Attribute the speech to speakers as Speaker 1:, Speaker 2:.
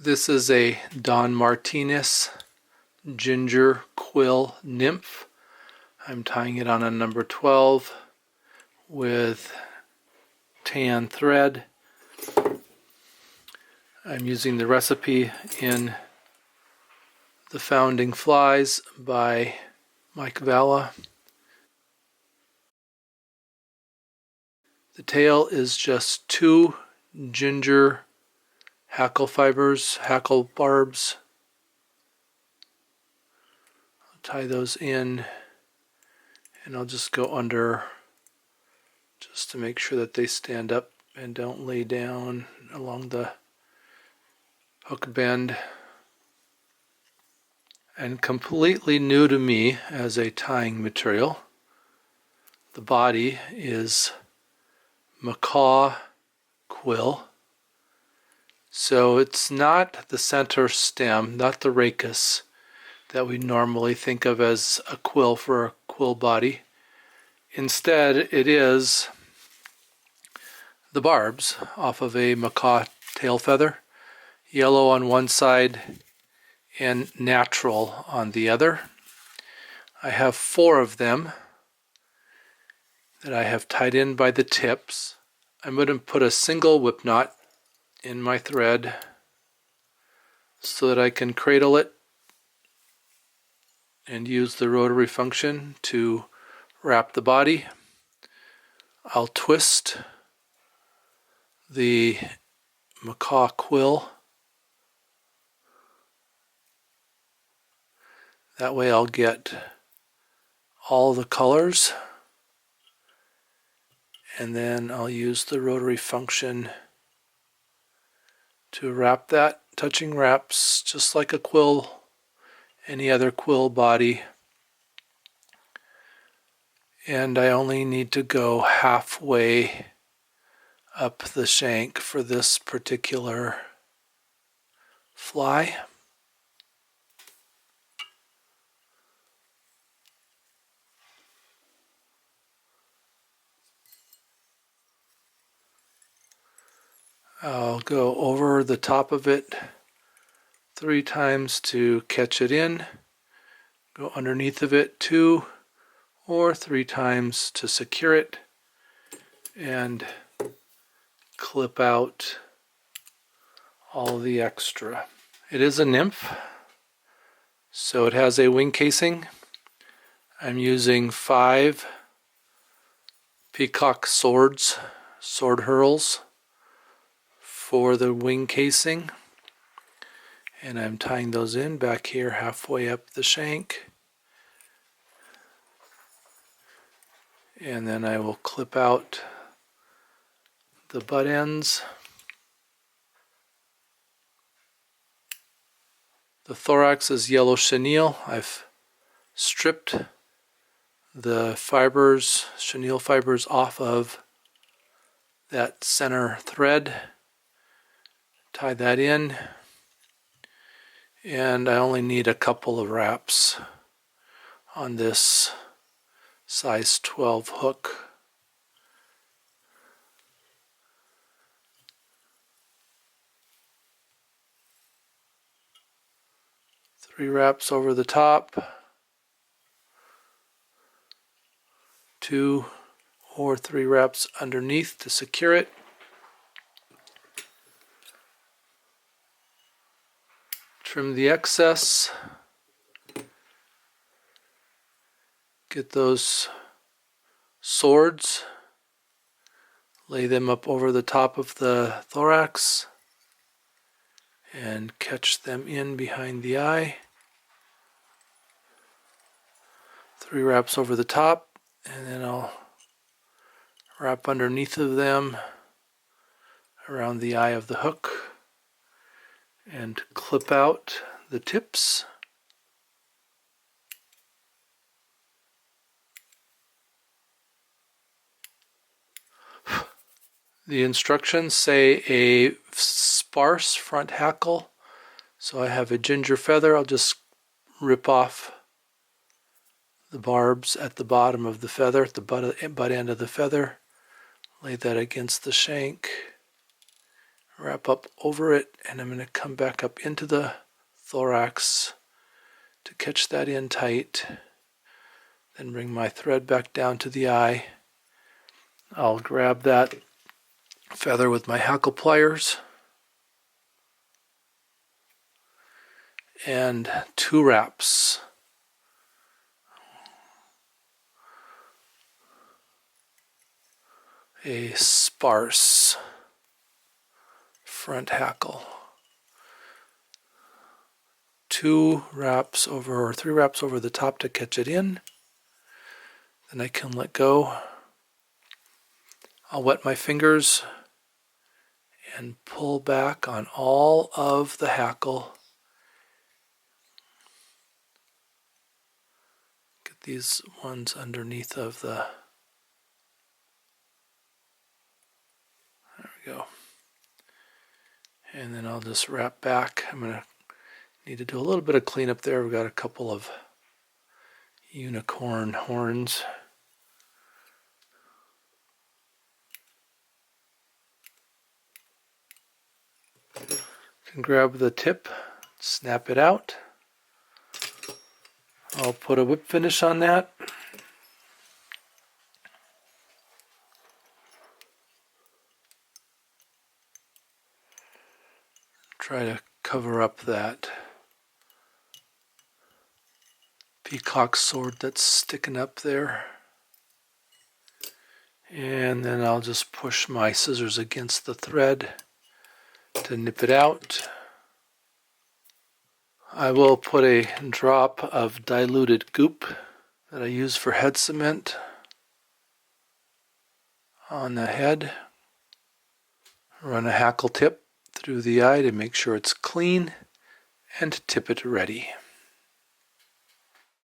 Speaker 1: This is a Don Martinez ginger quill nymph. I'm tying it on a number 12 with tan thread. I'm using the recipe in The Founding Flies by Mike Valla. The tail is just 2 ginger hackle fibers, hackle barbs. I'll tie those in, and I'll just go under just to make sure that they stand up and don't lay down along the hook bend. And completely new to me as a tying material, the body is macaw quill. So it's not the center stem, not the rachis that we normally think of as a quill for a quill body. Instead, it is the barbs off of a macaw tail feather, yellow on one side and natural on the other. I have 4 of them that I have tied in by the tips. I'm going to put a single whip knot in my thread so that I can cradle it and use the rotary function to wrap the body. I'll twist the macaw quill. That way I'll get all the colors, and then I'll use the rotary function to wrap that. Touching wraps just like a quill, any other quill body. And I only need to go halfway up the shank for this particular fly. I'll go over the top of it 3 times to catch it in, go underneath of it 2 or 3 times to secure it, and clip out all the extra. It is a nymph, so it has a wing casing. I'm using 5 Peacock sword hurls for the wing casing, and I'm tying those in back here halfway up the shank, and then I will clip out the butt ends. The thorax is yellow chenille. I've stripped the fibers, chenille fibers, off of that center thread. Tie that in, and I only need a couple of wraps on this size 12 hook. Three wraps over the top, 2 or 3 wraps underneath to secure it. Trim the excess. Get those swords, lay them up over the top of the thorax, and catch them in behind the eye. 3 wraps over the top, and then I'll wrap underneath of them around the eye of the hook and clip out the tips. The instructions say a sparse front hackle, so I have a ginger feather. I'll just rip off the barbs at the bottom of the feather, at the butt end of the feather, lay that against the shank, wrap up over it, and I'm going to come back up into the thorax to catch that in tight. Then bring my thread back down to the eye. I'll grab that feather with my hackle pliers and 2 wraps. A sparse front hackle. 2 wraps over, or 3 wraps over the top to catch it in. Then I can let go. I'll wet my fingers and pull back on all of the hackle. Get these ones underneath of the, there we go. And then I'll just wrap back. I'm going to need to do a little bit of cleanup there. We've got a couple of unicorn horns. You can grab the tip, snap it out. I'll put a whip finish on that. Try to cover up that peacock sword that's sticking up there. And then I'll just push my scissors against the thread to nip it out. I will put a drop of diluted goop that I use for head cement on the head. Run a hackle tip through the eye to make sure it's clean and tip it ready.